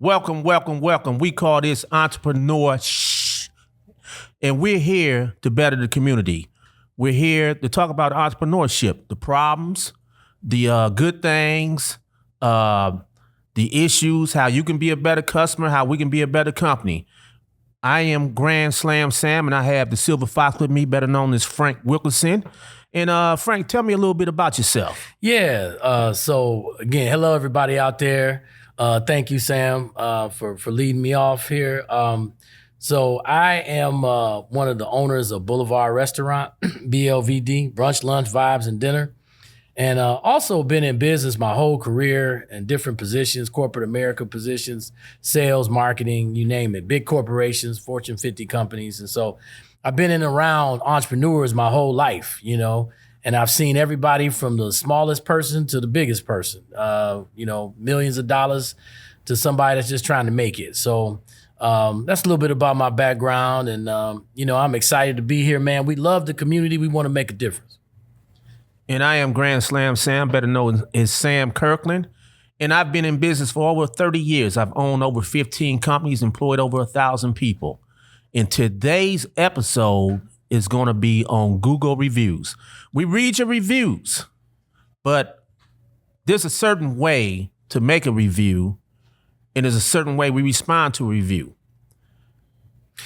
Welcome. We call this Entrepreneur and we're here to better the community. We're here to talk about entrepreneurship, the problems, the good things, the issues, how you can be a better customer, how we can be a better company. I am Grand Slam Sam, and I have the Silver Fox with me, better known as Frank Wilkinson. And Frank, tell me a little bit about yourself. Yeah. So again, hello everybody out there. Thank you, Sam, for leading me off here. So I am one of the owners of Boulevard Restaurant, BLVD, brunch, lunch, vibes, and dinner. And also been in business my whole career in different positions, corporate America positions, sales, marketing, you name it, big corporations, Fortune 50 companies. And so I've been in and around entrepreneurs my whole life, and I've seen everybody from the smallest person to the biggest person, millions of dollars to somebody that's just trying to make it. So that's a little bit about my background. And, I'm excited to be here, man. We love the community. We want to make a difference. And I am Grand Slam Sam, better known as Sam Kirkland. And I've been in business for over 30 years. I've owned over 15 companies, employed over 1,000 people. And today's episode is going to be on Google reviews. We read your reviews, but there's a certain way to make a review, and there's a certain way we respond to a review.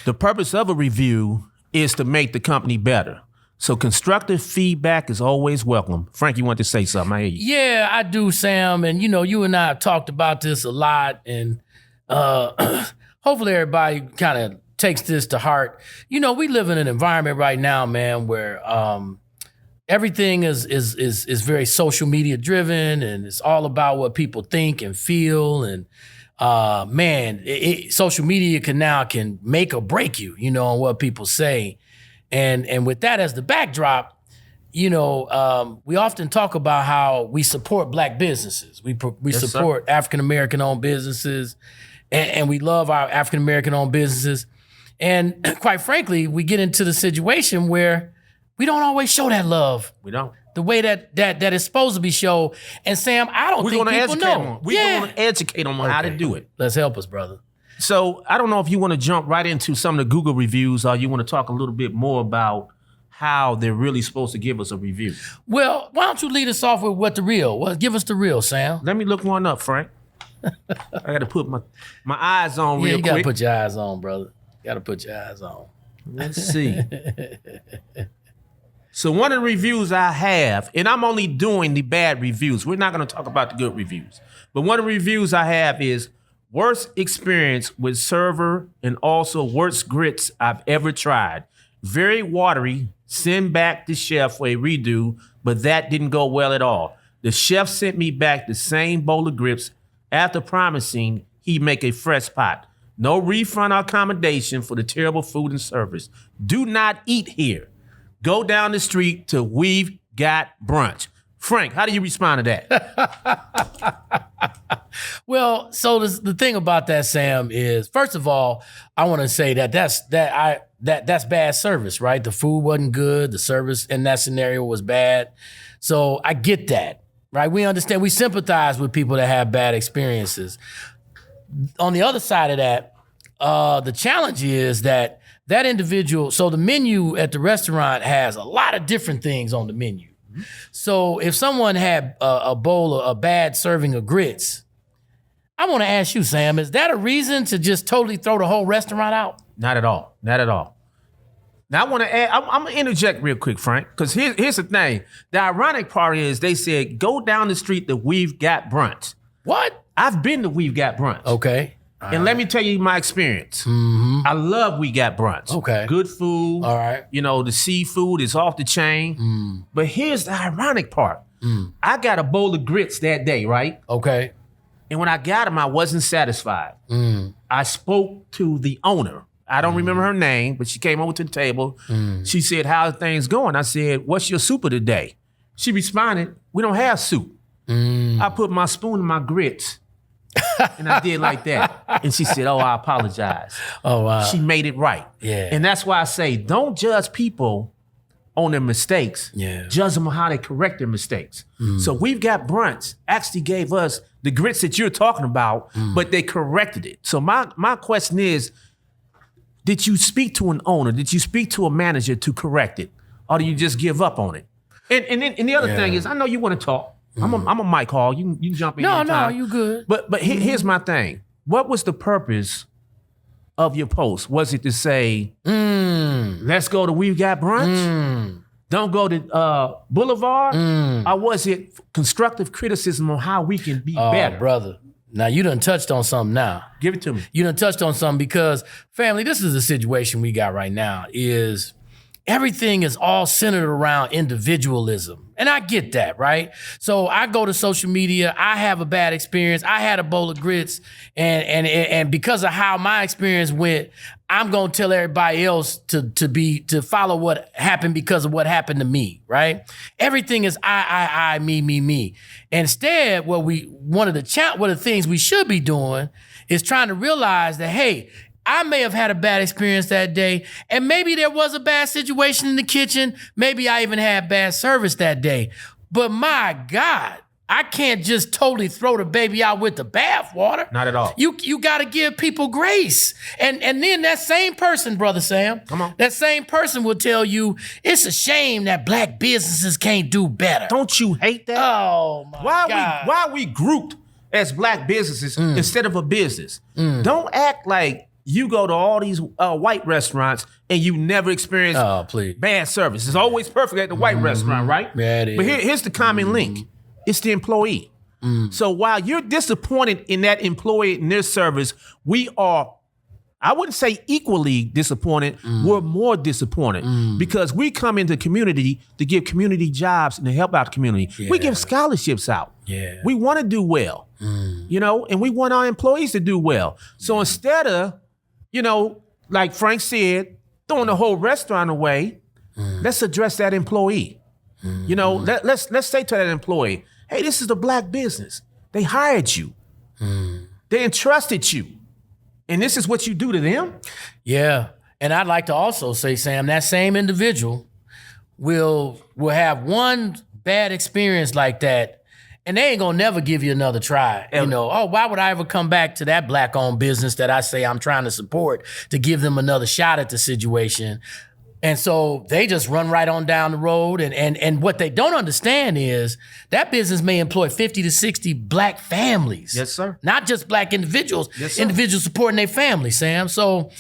The purpose of a review is to make the company better. So constructive feedback is always welcome. Frank, you want to say something? I hear you. Yeah, I do, Sam. And, you and I have talked about this a lot. And hopefully everybody kind of takes this to heart. We live in an environment right now, man, where everything is very social media driven, and it's all about what people think and feel. And social media can make or break you, on what people say. And with that as the backdrop, we often talk about how we support Black businesses. We support African-American owned businesses, and we love our African-American owned businesses. And quite frankly, we get into the situation where we don't always show that love. We don't. The way that it's supposed to be shown. And Sam, I don't think people know. We're going to educate them on how to do it. Let's help us, brother. So I don't know if you want to jump right into some of the Google reviews, or you want to talk a little bit more about how they're really supposed to give us a review. Well, why don't you lead us off with what the real? Well, give us the real, Sam. Let me look one up, Frank. I got to put my eyes on real quick. You got to put your eyes on, brother. Got to put your eyes on. Let's see. So one of the reviews I have, and I'm only doing the bad reviews. We're not going to talk about the good reviews. But one of the reviews I have is worst experience with server and also worst grits I've ever tried. Very watery. Send back the chef for a redo, but that didn't go well at all. The chef sent me back the same bowl of grits after promising he'd make a fresh pot. No refund or accommodation for the terrible food and service. Do not eat here. Go down the street to We've Got Brunch. Frank, how do you respond to that? Well, so the thing about that, Sam, is first of all, I want to say that's bad service, right? The food wasn't good. The service in that scenario was bad. So I get that, right? We understand. We sympathize with people that have bad experiences. On the other side of that, the challenge is that individual, so the menu at the restaurant has a lot of different things on the menu. So if someone had a bowl of a bad serving of grits, I want to ask you, Sam, is that a reason to just totally throw the whole restaurant out? Not at all. Not at all. Now I want to add, I'm going to interject real quick, Frank, because here's the thing. The ironic part is they said, go down the street to We've Got Brunch. What? I've been to We've Got Brunch. Okay. And let me tell you my experience. Mm-hmm. I love We Got Brunch. Okay. Good food. All right. The seafood is off the chain. But here's the ironic part. I got a bowl of grits that day, right? Okay. And when I got them, I wasn't satisfied. I spoke to the owner. I don't remember her name, but she came over to the table. She said, how are things going? I said, what's your soup of the day? She responded, we don't have soup. I put my spoon in my grits. And I did like that. And she said, oh, I apologize. Oh, wow. She made it right. Yeah. And that's why I say, don't judge people on their mistakes. Yeah. Judge them on how they correct their mistakes. So We've Got Brunch actually gave us the grits that you're talking about, but they corrected it. So my question is, did you speak to an owner? Did you speak to a manager to correct it? Or do you just give up on it? And the other thing is, I know you want to talk. I'm a mic hall. You can jump in anytime. No, you good. But here's my thing. What was the purpose of your post? Was it to say, let's go to We've Got Brunch? Don't go to Boulevard? Or was it constructive criticism on how we can be better? Brother. Now, you done touched on something now. Give it to me. You done touched on something because, family, this is the situation we got right now is everything is all centered around individualism. And I get that, right? So I go to social media, I have a bad experience, I had a bowl of grits, and because of how my experience went, I'm gonna tell everybody else to follow what happened because of what happened to me, right? Everything is I, me. Instead, one of the things we should be doing is trying to realize that, hey, I may have had a bad experience that day, and maybe there was a bad situation in the kitchen. Maybe I even had bad service that day. But my God, I can't just totally throw the baby out with the bathwater. Not at all. You got to give people grace. And then that same person, Brother Sam, come on, that same person will tell you, it's a shame that black businesses can't do better. Don't you hate that? Oh, my God. Why are we grouped as black businesses instead of a business? Don't act like you go to all these white restaurants and you never experience bad service. It's always perfect at the white restaurant, right? Yeah, it is. But here's the common link. It's the employee. So while you're disappointed in that employee and their service, we are, I wouldn't say equally disappointed, we're more disappointed because we come into community to give community jobs and to help out the community. Yeah. We give scholarships out. Yeah. We want to do well, and we want our employees to do well. So instead of, like Frank said, throwing the whole restaurant away, let's address that employee. Let's say to that employee, hey, this is a black business. They hired you. They entrusted you. And this is what you do to them? Yeah. And I'd like to also say, Sam, that same individual will have one bad experience like that, and they ain't gonna never give you another try. Why would I ever come back to that black-owned business that I say I'm trying to support to give them another shot at the situation? And so they just run right on down the road. And what they don't understand is that business may employ 50 to 60 black families. Yes, sir. Not just black individuals, yes, sir. Individuals supporting their families, Sam. So,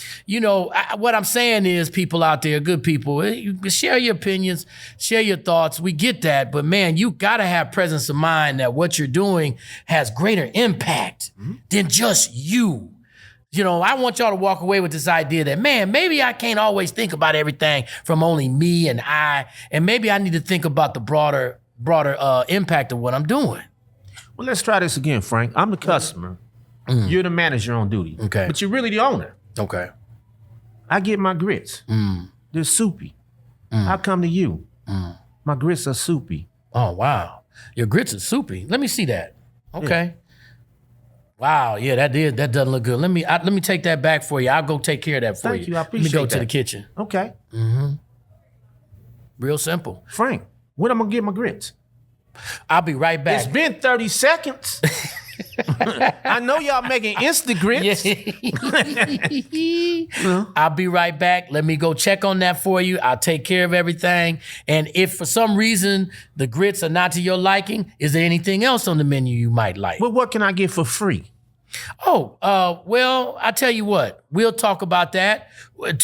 what I'm saying is, people out there, good people, you share your opinions, share your thoughts. We get that. But man, you gotta have presence of mind that what you're doing has greater impact than just you. I want y'all to walk away with this idea that, man, maybe I can't always think about everything from only me and I, and maybe I need to think about the broader impact of what I'm doing. Well, let's try this again, Frank. I'm the customer. You're the manager on duty. Okay. But you're really the owner. Okay. I get my grits. They're soupy. I come to you. My grits are soupy. Oh, wow. Your grits are soupy. Let me see that. Okay. Yeah. Wow, yeah, that doesn't look good. Let me take that back for you. I'll go take care of that for you. Thank you, I appreciate that. Let me go to the kitchen. Okay. Real simple. Frank, when am I gonna get my grits? I'll be right back. It's been 30 seconds. I know y'all making Insta grits. I'll be right back. Let me go check on that for you. I'll take care of everything. And if for some reason the grits are not to your liking, is there anything else on the menu you might like? Well, what can I get for free? Well, I tell you what, we'll talk about that.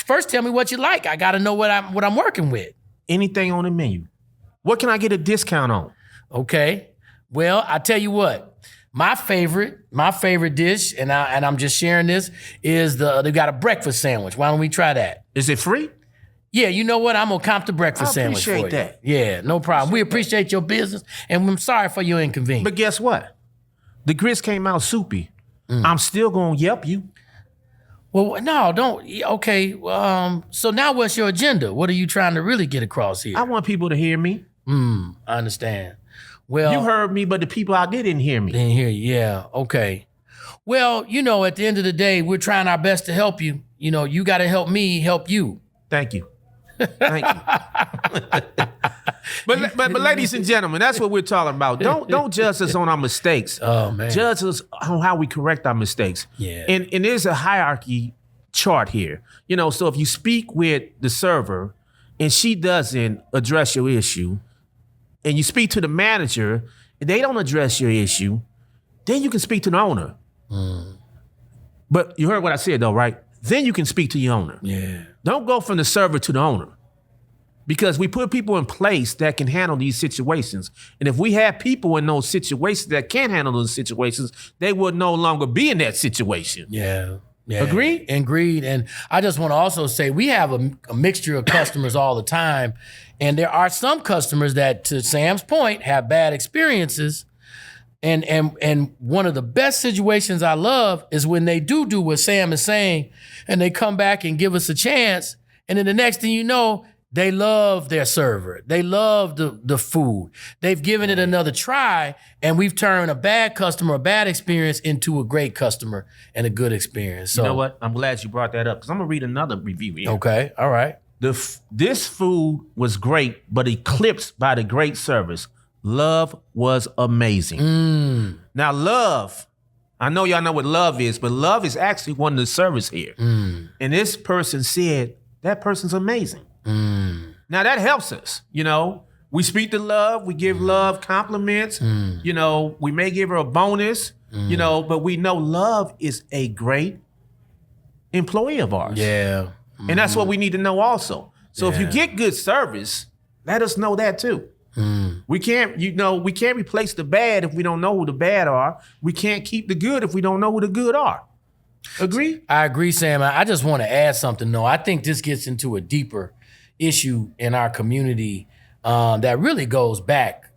First, tell me what you like. I got to know what I'm working with. Anything on the menu. What can I get a discount on? Okay. Well, I tell you what. My favorite dish, and I'm just sharing this, is they got a breakfast sandwich. Why don't we try that? Is it free? Yeah, you know what? I'm gonna comp the breakfast sandwich for you. I appreciate that. Yeah, no problem. We appreciate your business, and I'm sorry for your inconvenience. But guess what? The grits came out soupy. I'm still gonna yelp you. Well, no, don't. Okay, so now what's your agenda? What are you trying to really get across here? I want people to hear me. I understand. Well, you heard me, but the people out there didn't hear me. Didn't hear you, yeah, okay. Well, at the end of the day, we're trying our best to help you. You got to help me help you. Thank you. Thank you. But ladies and gentlemen, that's what we're talking about. Don't judge us on our mistakes. Oh man. Judge us on how we correct our mistakes. Yeah. And there's a hierarchy chart here. So if you speak with the server and she doesn't address your issue, and you speak to the manager and they don't address your issue, then you can speak to the owner. But you heard what I said though, right? Then you can speak to your owner. Yeah. Don't go from the server to the owner. Because we put people in place that can handle these situations. And if we have people in those situations that can't handle those situations, they would no longer be in that situation. Yeah. Yeah. Agreed? Agreed. And I just want to also say we have a mixture of customers all the time. And there are some customers that, to Sam's point, have bad experiences. And one of the best situations I love is when they do what Sam is saying and they come back and give us a chance. And then the next thing you know, they love their server. They love the food. They've given it another try, and we've turned a bad customer, a bad experience into a great customer and a good experience. So, you know what? I'm glad you brought that up because I'm going to read another review here. Okay, all right. This food was great, but eclipsed by the great service. Love was amazing. Now, love, I know y'all know what love is, but love is actually one of the service here. And this person said, that person's amazing. Now that helps us, we speak to love, we give love compliments, we may give her a bonus, but we know love is a great employee of ours. Yeah. And that's what we need to know also. So if you get good service, let us know that too. We can't replace the bad if we don't know who the bad are. We can't keep the good if we don't know who the good are. Agree? I agree, Sam. I just want to add something though. I think this gets into a deeper issue in our community that really goes back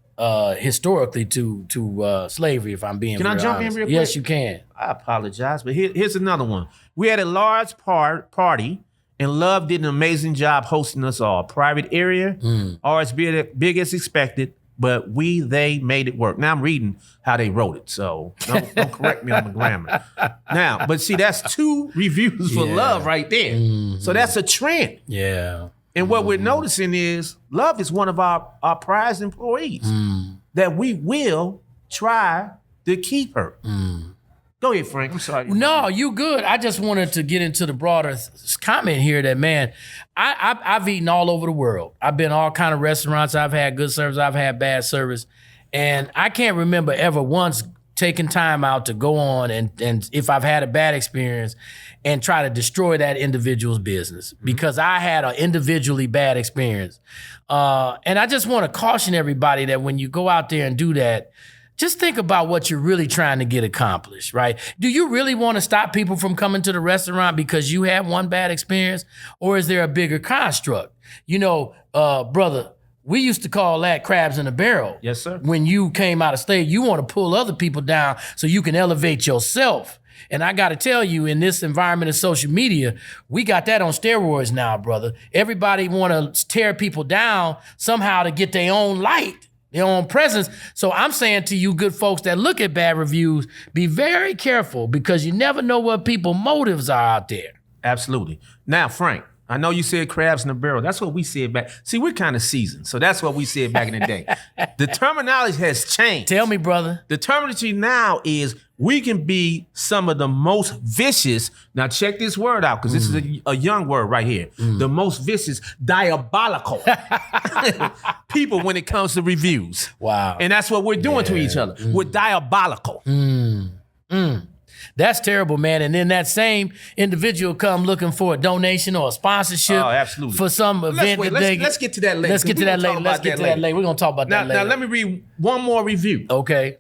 historically to slavery, if I'm being Can I jump in real quick? Yes, you can. I apologize, but here's another one. We had a large party, and Love did an amazing job hosting us all. Private area, or as big as expected, but they made it work. Now I'm reading how they wrote it, so don't correct me on the grammar. Now, but see, that's 2 reviews for Love right there. So that's a trend. Yeah. And what we're noticing is Love is one of our prized employees that we will try to keep her. Go ahead, Frank. I'm sorry. No, you good. I just wanted to get into the broader comment here that, man, I've eaten all over the world. I've been all kind of restaurants. I've had good service. I've had bad service. And I can't remember ever once taking time out to go on and if I've had a bad experience and try to destroy that individual's business because I had an individually bad experience. And I just want to caution everybody that when you go out there and do that, just think about what you're really trying to get accomplished, right? Do you really want to stop people from coming to the restaurant because you had one bad experience? Or is there a bigger construct? Brother, we used to call that crabs in a barrel. Yes, sir. When you came out of state, you want to pull other people down so you can elevate yourself. And I got to tell you, in this environment of social media, we got that on steroids now, brother. Everybody want to tear people down somehow to get their own light, their own presence. So I'm saying to you good folks that look at bad reviews, be very careful because you never know what people's motives are out there. Absolutely. Now, Frank, I know you said crabs in a barrel. That's what we said back. See, we're kind of seasoned, so that's what we said back in the day. The terminology has changed. Tell me, brother. The terminology now is we can be some of the most vicious. Now, check this word out, because this is a young word right here. The most vicious, diabolical people when it comes to reviews. Wow. And that's what we're doing to each other. We're diabolical. That's terrible, man. And then that same individual come looking for a donation or a sponsorship for some event. Let's get to that later. Let's get to that later. We're going to talk about that later. Now, let me read one more review. Okay.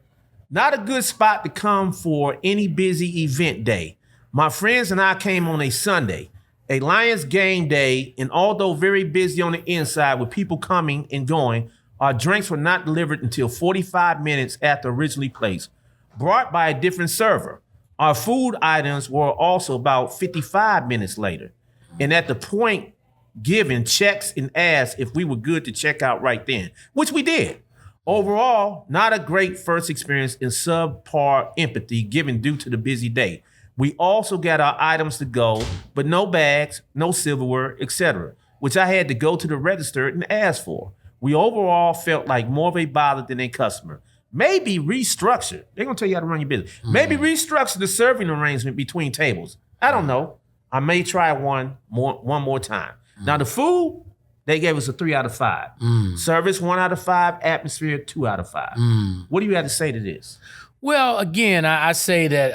Not a good spot to come for any busy event day. My friends and I came on a Sunday, a Lions game day, and although very busy on the inside with people coming and going, our drinks were not delivered until 45 minutes after originally placed, brought by a different server. Our food items were also about 55 minutes later. And at the point given, checks and asked if we were good to check out right then, which we did. Overall, not a great first experience and subpar empathy given due to the busy day. We also got our items to go, but no bags, no silverware, etc., which I had to go to the register and ask for. We overall felt like more of a bother than a customer. Maybe restructure. They're going to tell you how to run your business. Maybe restructure the serving arrangement between tables. I don't know. I may try one more time. Now, the food, they gave us a 3 out of 5. Service, 1 out of 5. Atmosphere, 2 out of 5. What do you have to say to this? Well, again, I say that,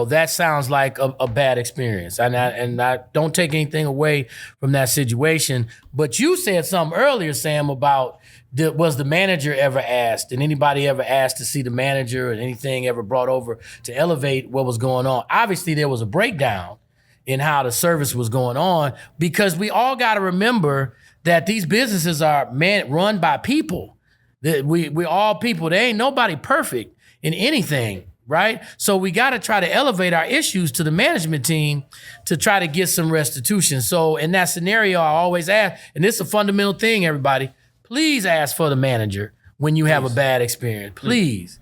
that sounds like a bad experience. And I don't take anything away from that situation. But you said something earlier, Sam, about was the manager ever asked? Did anybody ever asked to see the manager or anything ever brought over to elevate what was going on? Obviously, there was a breakdown in how the service was going on, because we all got to remember that these businesses are run by people. We all people. There ain't nobody perfect in anything, right? So we got to try to elevate our issues to the management team to try to get some restitution. So in that scenario, I always ask, and this is a fundamental thing, everybody, please ask for the manager when you have a bad experience, please,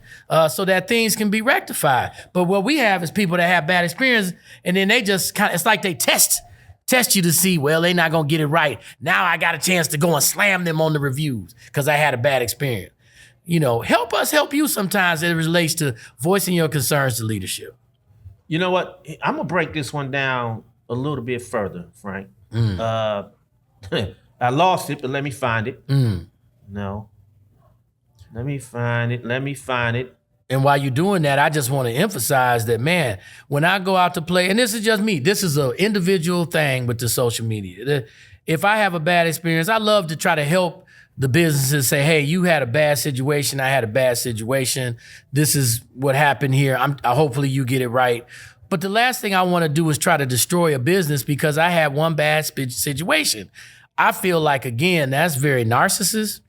so that things can be rectified. But what we have is people that have bad experience, and then they just it's like they test you to see, well, they're not gonna get it right. Now I got a chance to go and slam them on the reviews because I had a bad experience. Help us help you sometimes as it relates to voicing your concerns to leadership. You know what? I'm gonna break this one down a little bit further, Frank. I lost it, but let me find it. No. Let me find it. And while you're doing that, I just want to emphasize that, man, when I go out to play, and this is just me, this is an individual thing with the social media. If I have a bad experience, I love to try to help the businesses say, hey, you had a bad situation, I had a bad situation. This is what happened here. Hopefully you get it right. But the last thing I want to do is try to destroy a business because I had one bad situation. I feel like, again, that's very narcissist.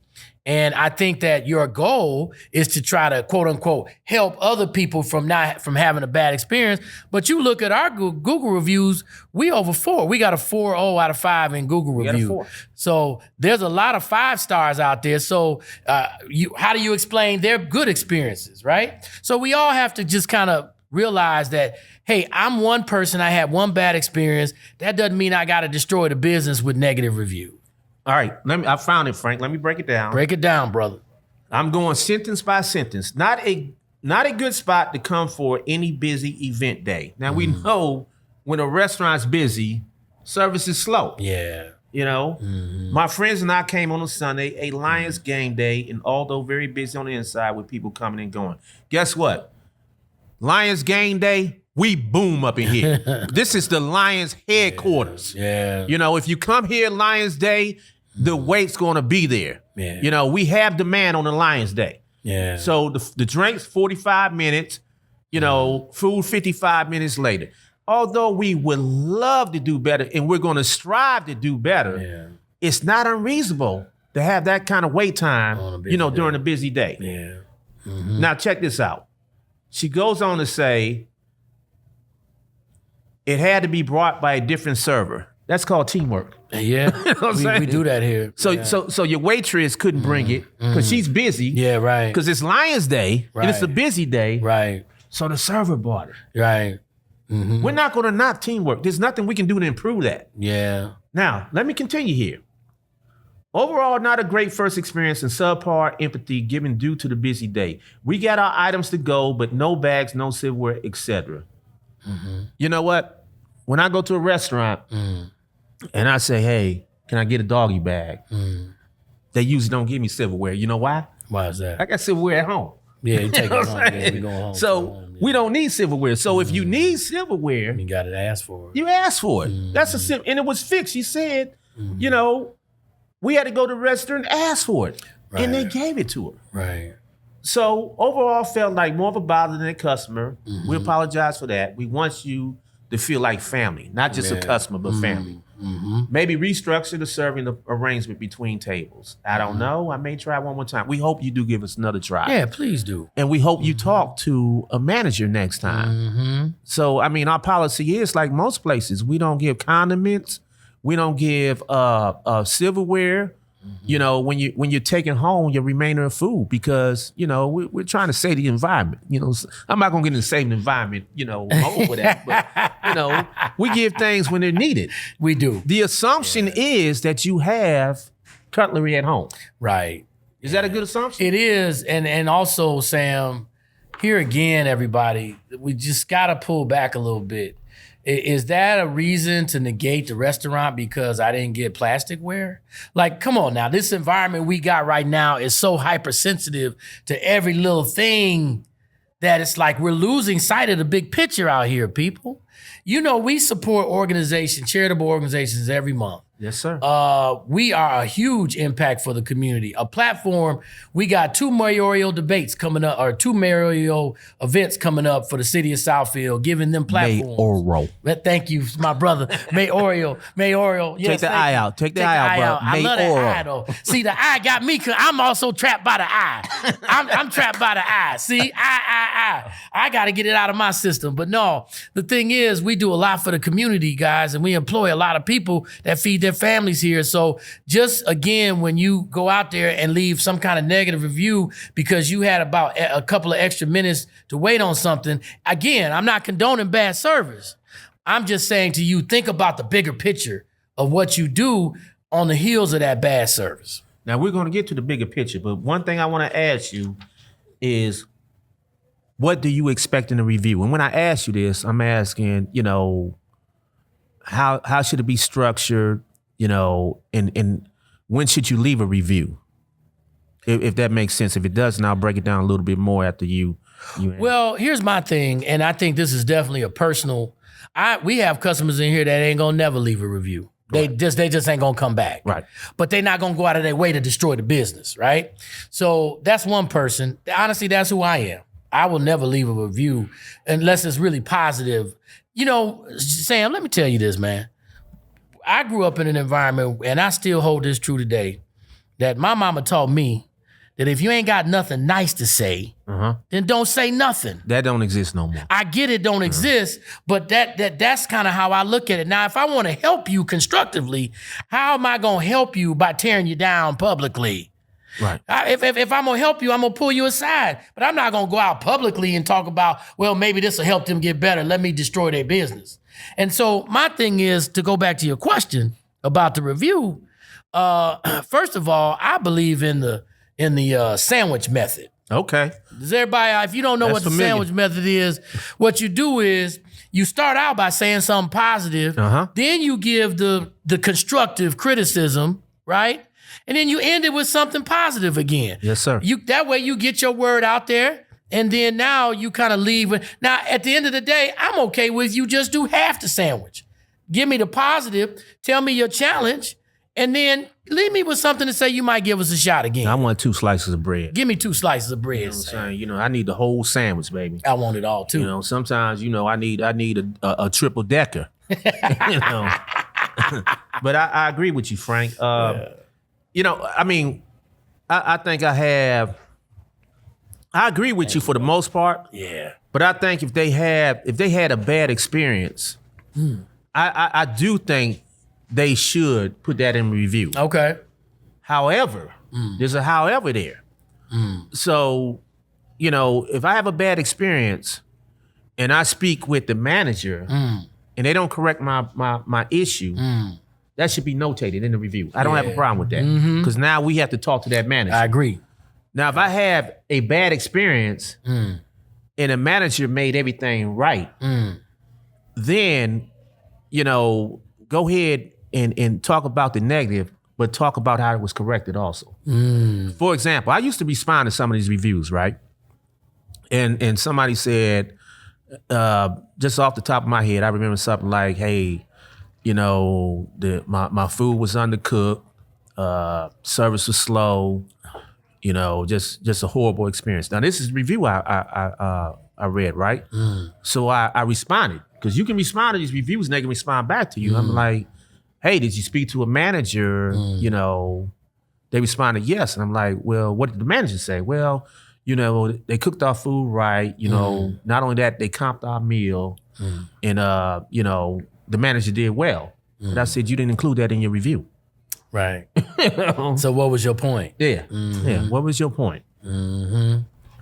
And I think that your goal is to try to, quote unquote, help other people from having a bad experience. But you look at our Google reviews, we over 4. We got a 4.0 out of 5 in Google review. So there's a lot of 5 stars out there. So how do you explain their good experiences, right? So we all have to just kind of realize that, hey, I'm one person, I had one bad experience. That doesn't mean I got to destroy the business with negative reviews. All right, I found it, Frank. Let me break it down. Break it down, brother. I'm going sentence by sentence. Not a good spot to come for any busy event day. Now, we know when a restaurant's busy, service is slow. Yeah. My friends and I came on a Sunday, a Lions game day, and although very busy on the inside with people coming and going, guess what? Lions game day, we boom up in here. This is the Lions headquarters. Yeah. If you come here Lions Day, the wait's going to be there. Yeah. We have demand on the Lions Day. Yeah. So the drinks 45 minutes, food 55 minutes later. Although we would love to do better and we're going to strive to do better, it's not unreasonable to have that kind of wait time, during a busy day. Yeah. Now check this out. She goes on to say, it had to be brought by a different server. That's called teamwork. Yeah, we do that here. So your waitress couldn't bring it because she's busy. Yeah, right. Because it's Lions Day and it's a busy day. Right. So the server brought it. Right. We're not going to knock teamwork. There's nothing we can do to improve that. Yeah. Now, let me continue here. Overall, not a great first experience and subpar empathy given due to the busy day. We got our items to go, but no bags, no silverware, etc. You know what? When I go to a restaurant and I say, hey, can I get a doggy bag? They usually don't give me silverware. You know why? Why is that? I got silverware at home. Yeah, you take it home. Yeah, we going home. So we don't need silverware. So if you need silverware, you got to ask for it. You ask for it. That's a simple, and it was fixed. She said, we had to go to the restaurant and ask for it. Right. And they gave it to her. Right. So overall felt like more of a bother than a customer. We apologize for that. We want you to feel like family, not just a customer, but family. Maybe restructure the serving arrangement between tables. I don't know. I may try one more time. We hope you do give us another try. Yeah, please do. And we hope you talk to a manager next time. So, our policy is like most places. We don't give condiments. We don't give silverware. When you're taking home your remainder of food, because we're trying to save the environment. I'm not gonna get into saving the environment, mode with that. But we give things when they're needed. We do. The assumption is that you have cutlery at home. Right. Is that a good assumption? It is. And also, Sam, here again, everybody, we just got to pull back a little bit. Is that a reason to negate the restaurant because I didn't get plasticware? Like, come on now. This environment we got right now is so hypersensitive to every little thing that it's like we're losing sight of the big picture out here, people. You know, we support organizations, charitable organizations every month. Yes, sir. We are a huge impact for the community. A platform, we got 2 mayoral debates coming up, or 2 mayoral events coming up for the city of Southfield, giving them platforms. Mayoral. Thank you, my brother. Mayoral. Yes, Take the I out. Take the I out, bro. I love that I, though. See, the I got me, because I'm also trapped by the I. I'm trapped by the I. See, I got to get it out of my system. But no, the thing is, we do a lot for the community, guys, and we employ a lot of people that feed their families here. So just again, when you go out there and leave some kind of negative review because you had about a couple of extra minutes to wait on something, again, I'm not condoning bad service. I'm just saying to you, think about the bigger picture of what you do on the heels of that bad service. Now, we're going to get to the bigger picture, but one thing I want to ask you is, what do you expect in a review? And when I ask you this, I'm asking, you know, how should it be structured? You know, and when should you leave a review? If that makes sense. If it doesn't, I'll break it down a little bit more after you. Well, here's my thing, and I think this is definitely a personal. We have customers in here that ain't gonna never leave a review. They just ain't gonna come back. Right. But they're not gonna go out of their way to destroy the business, right? So that's one person. Honestly, that's who I am. I will never leave a review unless it's really positive. You know, Sam, let me tell you this, man. I grew up in an environment, and I still hold this true today, that my mama taught me that if you ain't got nothing nice to say, then don't say nothing. That don't exist no more. I get it don't exist, but that's kind of how I look at it. Now, if I want to help you constructively, how am I going to help you by tearing you down publicly? Right. If I'm going to help you, I'm going to pull you aside. But I'm not going to go out publicly and talk about, well, maybe this will help them get better. Let me destroy their business. And so my thing is, to go back to your question about the review, first of all, I believe in the sandwich method. Okay. Does everybody, if you don't know what the sandwich method is, what you do is you start out by saying something positive, then you give the constructive criticism, right? And then you end it with something positive again. Yes, sir. That way you get your word out there. And then now you kind of leave. Now, at the end of the day, I'm okay with you just do half the sandwich. Give me the positive, tell me your challenge, and then leave me with something to say you might give us a shot again. I want 2 slices of bread. Give me 2 slices of bread. You know what I'm saying? You know, I need the whole sandwich, baby. I want it all too. You know, sometimes, you know, I need a triple decker. You know. But I agree with you, Frank. You know, I mean, I think I agree with you for the most part. Yeah. But I think if they had a bad experience, I do think they should put that in review. Okay. However, there's a however there. So, you know, if I have a bad experience and I speak with the manager and they don't correct my issue, that should be notated in the review. I don't have a problem with that because now we have to talk to that manager. I agree. Now, if I have a bad experience and a manager made everything right, then, you know, go ahead and talk about the negative, but talk about how it was corrected also. For example, I used to respond to some of these reviews, right? And somebody said, just off the top of my head, I remember something like, hey, you know, my food was undercooked, service was slow, you know, just a horrible experience. Now, this is a review I read, right? So I responded, because you can respond to these reviews and they can respond back to you. I'm like, hey, did you speak to a manager? You know, they responded yes. And I'm like, well, what did the manager say? Well, you know, they cooked our food right. You know, not only that, they comped our meal. And, you know, the manager did well. But I said, you didn't include that in your review. Right. So what was your point? Yeah. Yeah. What was your point?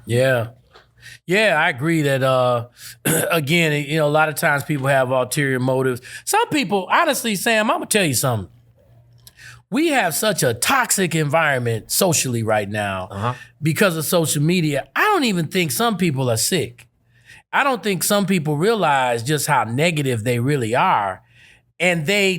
Yeah. Yeah, I agree that, again, you know, a lot of times people have ulterior motives. Some people, honestly, Sam, I'm going to tell you something. we have such a toxic environment socially right now because of social media. I don't even think some people are sick. I don't think some people realize just how negative they really are. And they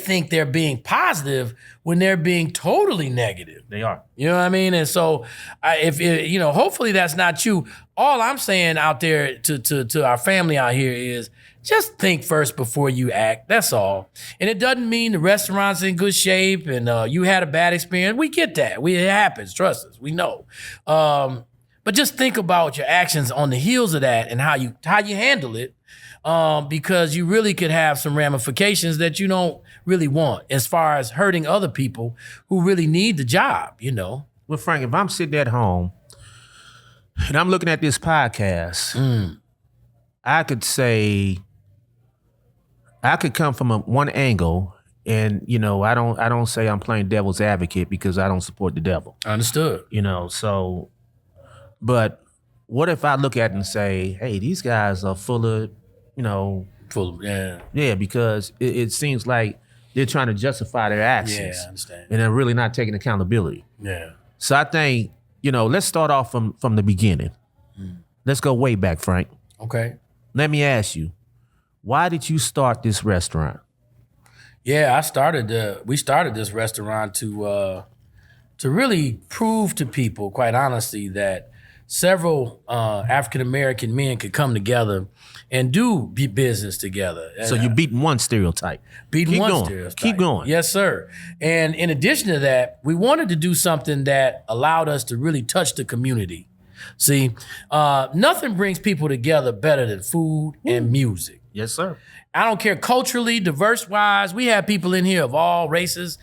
think they're being positive when they're being totally negative. They are. You know what I mean? And so hopefully that's not you. All I'm saying out there to our family out here is just think first before you act. That's all. And it doesn't mean the restaurant's in good shape and you had a bad experience. We get that. It happens. Trust us. We know. But just think about your actions on the heels of that and how you handle it. Because you really could have some ramifications that you don't really want as far as hurting other people who really need the job, Well, Frank, if I'm sitting at home and I'm looking at this podcast, I could say, I could come from one angle and, I don't say I'm playing devil's advocate because I don't support the devil. Understood. But what if I look at it and say, hey, these guys are full of, because it seems like they're trying to justify their actions. Yeah, I understand. And they're really not taking accountability. Yeah. So I think, let's start off from the beginning. Let's go way back, Frank. Okay. Let me ask you, why did you start this restaurant? Yeah, we started this restaurant to really prove to people, quite honestly, that several African-American men could come together and do business together. So you're beating one stereotype. Stereotype. Keep going. Yes, sir. And in addition to that, we wanted to do something that allowed us to really touch the community. See, nothing brings people together better than food and music. Yes, sir. I don't care culturally, diverse-wise. We have people in here of all races,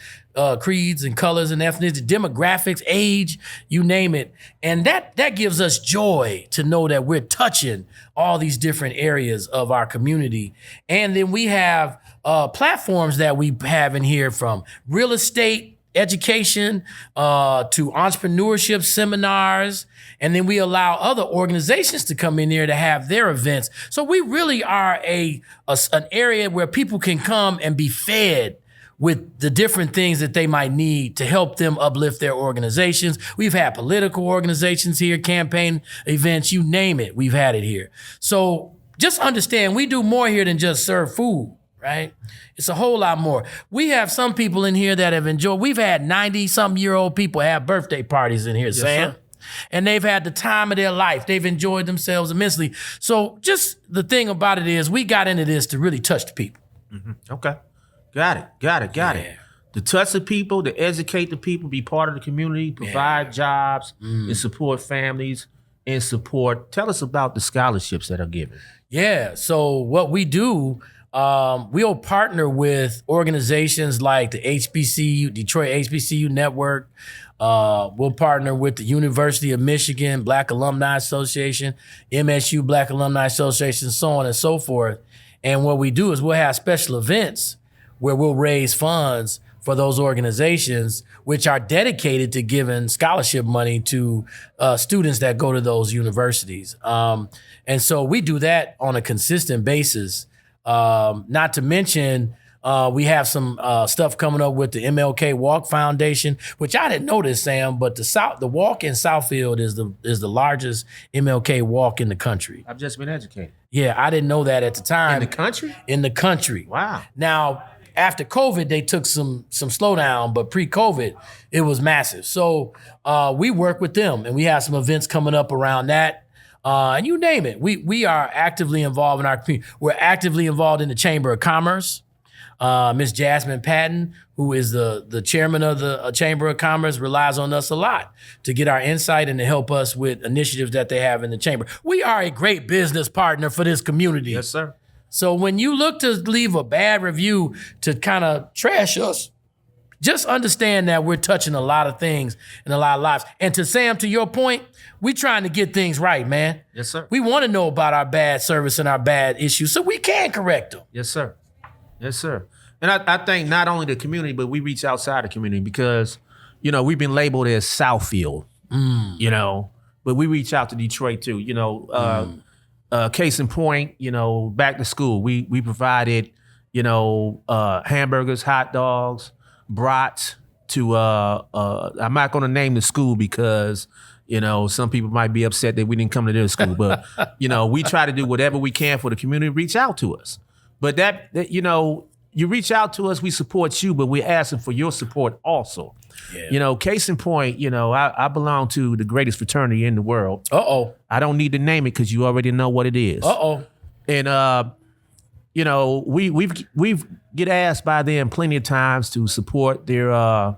creeds and colors and ethnicities, demographics, age, you name it. And that gives us joy to know that we're touching all these different areas of our community. And then we have platforms that we have in here, from real estate, education, to entrepreneurship seminars. And then we allow other organizations to come in there to have their events. So we really are an area where people can come and be fed with the different things that they might need to help them uplift their organizations. We've had political organizations here, campaign events, you name it, we've had it here. So just understand, we do more here than just serve food, right? It's a whole lot more. We have some people in here that have enjoyed, we've had 90-something-year-old people have birthday parties in here, yes, Sam. Sir. And they've had the time of their life. They've enjoyed themselves immensely. So just the thing about it is we got into this to really touch the people. Mm-hmm. Okay. Got it. To touch the people, to educate the people, be part of the community, provide jobs, and support families, and tell us about the scholarships that are given. Yeah, so what we do, we'll partner with organizations like the HBCU, Detroit HBCU Network. We'll partner with the University of Michigan, Black Alumni Association, MSU Black Alumni Association, so on and so forth. And what we do is we'll have special events where we'll raise funds for those organizations, which are dedicated to giving scholarship money to students that go to those universities. And so we do that on a consistent basis. Not to mention, we have some stuff coming up with the MLK Walk Foundation, which I didn't know this, Sam, but the walk in Southfield is the largest MLK walk in the country. I've just been educated. Yeah, I didn't know that at the time. In the country? In the country. Wow. Now, after COVID, they took some slowdown, but pre-COVID, it was massive. So we work with them, and we have some events coming up around that. And you name it. We are actively involved in our community. We're actively involved in the Chamber of Commerce. Ms. Jasmine Patton, who is the chairman of the Chamber of Commerce, relies on us a lot to get our insight and to help us with initiatives that they have in the chamber. We are a great business partner for this community. Yes, sir. So when you look to leave a bad review to kind of trash us, just understand that we're touching a lot of things in a lot of lives. And to Sam, to your point, we're trying to get things right, man. Yes, sir. We want to know about our bad service and our bad issues so we can correct them. Yes, sir. Yes, sir. And I think not only the community, but we reach outside the community because, we've been labeled as Southfield, but we reach out to Detroit too, case in point, back to school, we provided, hamburgers, hot dogs, brats to I'm not going to name the school because some people might be upset that we didn't come to their school, but we try to do whatever we can for the community. Reach out to us, but that you reach out to us, we support you, but we're asking for your support also. Yeah. Case in point, I belong to the greatest fraternity in the world. I don't need to name it because you already know what it is. And we've get asked by them plenty of times to support their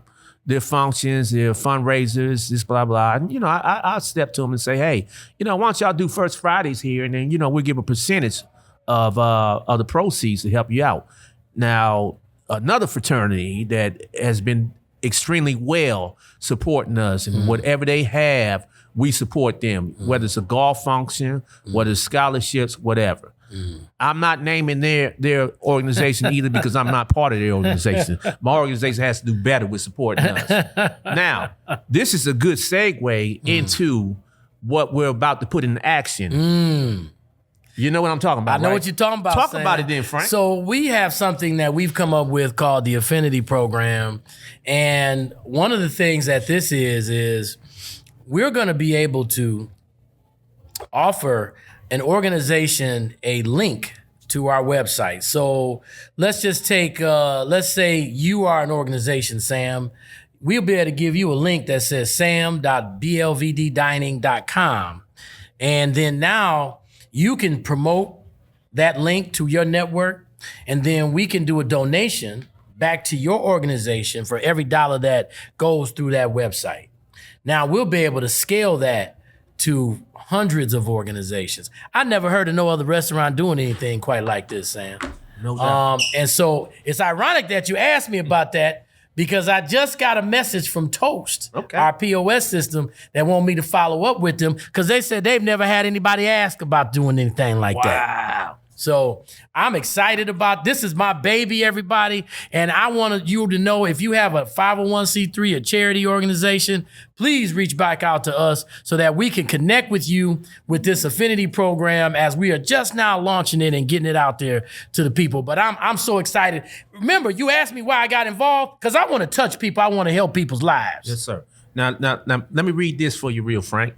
functions, their fundraisers, this blah blah. And I step to them and say, hey, why don't y'all do First Fridays here, and then we'll give a percentage of the proceeds to help you out. Now, another fraternity that has been extremely well supporting us, and whatever they have, we support them, whether it's a golf function, whether it's scholarships, whatever. I'm not naming their organization either because I'm not part of their organization. My organization has to do better with supporting us. Now, this is a good segue into what we're about to put in action. You know what I'm talking about, I know right? what you're talking about, Talk Sam. about it then, Frank. So we have something that we've come up with called the Affinity Program. And one of the things that this is we're going to be able to offer an organization a link to our website. So let's just take, let's say you are an organization, Sam. We'll be able to give you a link that says sam.blvddining.com. And then now you can promote that link to your network, and then we can do a donation back to your organization for every dollar that goes through that website. Now we'll be able to scale that to hundreds of organizations. I never heard of no other restaurant doing anything quite like this, Sam. No doubt. And so it's ironic that you asked me about that, because I just got a message from Toast, our POS system, that want me to follow up with them because they said they've never had anybody ask about doing anything like that. So I'm excited about this. Is my baby, everybody. And I wanted you to know, if you have a 501c3, a charity organization, please reach back out to us so that we can connect with you with this affinity program, as we are just now launching it and getting it out there to the people. But I'm so excited. Remember, you asked me why I got involved, because I want to touch people. I want to help people's lives. Yes, sir. Now, let me read this for you real, Frank.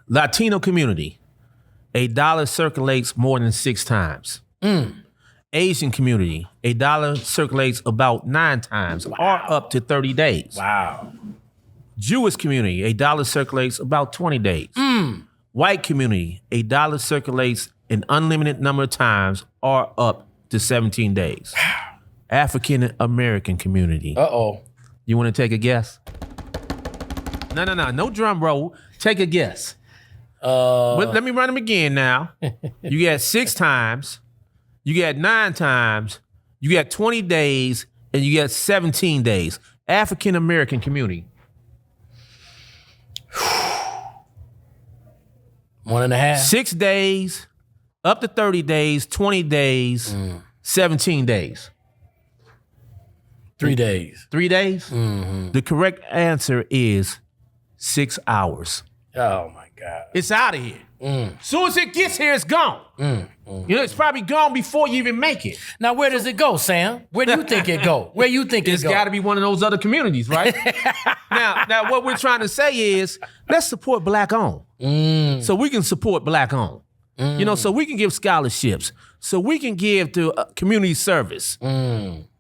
Latino community. $1 circulates more than 6 times. Asian community, $1 circulates about 9 times, or up to 30 days. Wow. Jewish community, $1 circulates about 20 days. White community, $1 circulates an unlimited number of times, or up to 17 days. African American community. You want to take a guess? No drum roll. Take a guess. But let me run them again now. You get 6 times, you get 9 times, you get 20 days, and you get 17 days. African American community. 1.5. 6 days, up to 30 days, 20 days, 17 days. 3 days. 3 days? The correct answer is 6 hours. Oh my God. It's out of here. Soon as it gets here, it's gone. It's probably gone before you even make it. Now, where does it go, Sam? Where do you think it go? Where you think it go? It's got to be one of those other communities, right? now, what we're trying to say is, let's support Black-owned. So we can support Black-owned. So we can give scholarships. So we can give to community service.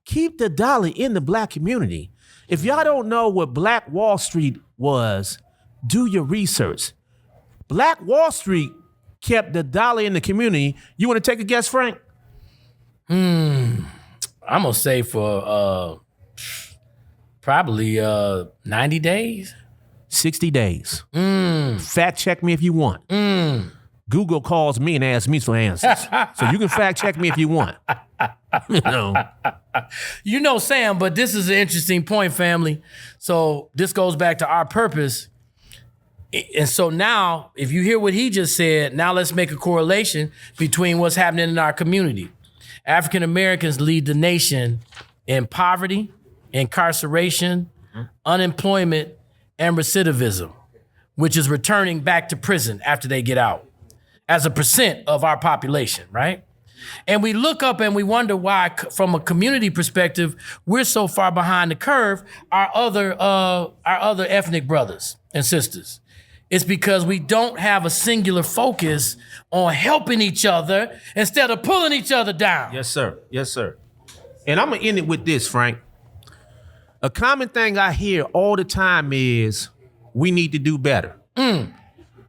Keep the dollar in the Black community. If y'all don't know what Black Wall Street was, do your research. Black Wall Street kept the dollar in the community. You want to take a guess, Frank? I'm going to say for probably 90 days. 60 days. Fact check me if you want. Google calls me and asks me for answers. So you can fact check me if you want. Sam, but this is an interesting point, family. So this goes back to our purpose. And so now, if you hear what he just said, now let's make a correlation between what's happening in our community. African Americans lead the nation in poverty, incarceration, unemployment, and recidivism, which is returning back to prison after they get out, as a percent of our population, right? And we look up and we wonder why, from a community perspective, we're so far behind the curve, our other ethnic brothers and sisters. It's because we don't have a singular focus on helping each other instead of pulling each other down. Yes, sir. Yes, sir. And I'm going to end it with this, Frank. A common thing I hear all the time is we need to do better.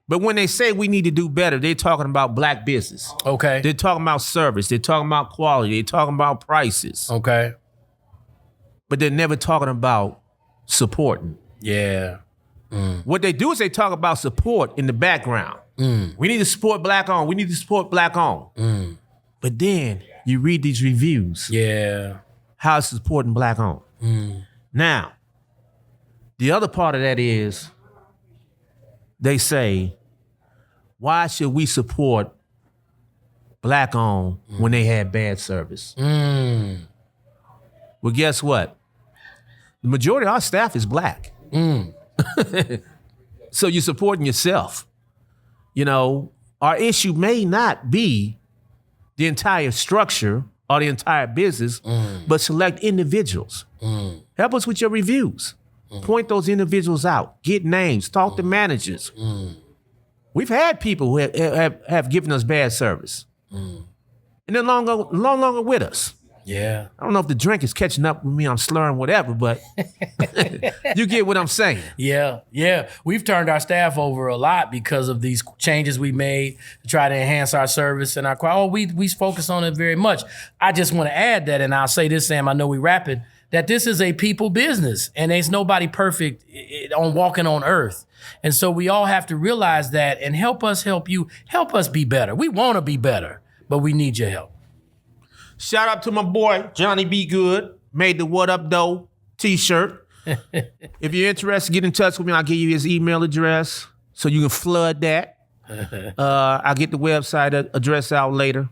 But when they say we need to do better, they're talking about black business. Okay. They're talking about service. They're talking about quality. They're talking about prices. Okay. But they're never talking about supporting. Yeah. What they do is they talk about support in the background. We need to support black owned. We need to support black owned. But then you read these reviews. Yeah. How it's supporting black owned. Now, the other part of that is they say, why should we support black owned when they had bad service? Well, guess what? The majority of our staff is black. So you're supporting yourself. You know, our issue may not be the entire structure or the entire business, but select individuals. Help us with your reviews. Point those individuals out. Get names. Talk to managers. We've had people who have given us bad service. And they're no longer with us. Yeah. I don't know if the drink is catching up with me. I'm slurring whatever, but you get what I'm saying. Yeah. Yeah. We've turned our staff over a lot because of these changes we made to try to enhance our service and our quality. We focus on it very much. I just want to add that, and I'll say this, Sam, I know we rapping, that this is a people business and there's nobody perfect on walking on earth. And so we all have to realize that and help us help you, help us be better. We want to be better, but we need your help. Shout out to my boy, Johnny B. Good. Made the What Up Though t-shirt. If you're interested, get in touch with me. I'll give you his email address so you can flood that. I'll get the website address out later.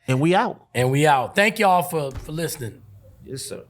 And we out. Thank y'all for listening. Yes, sir.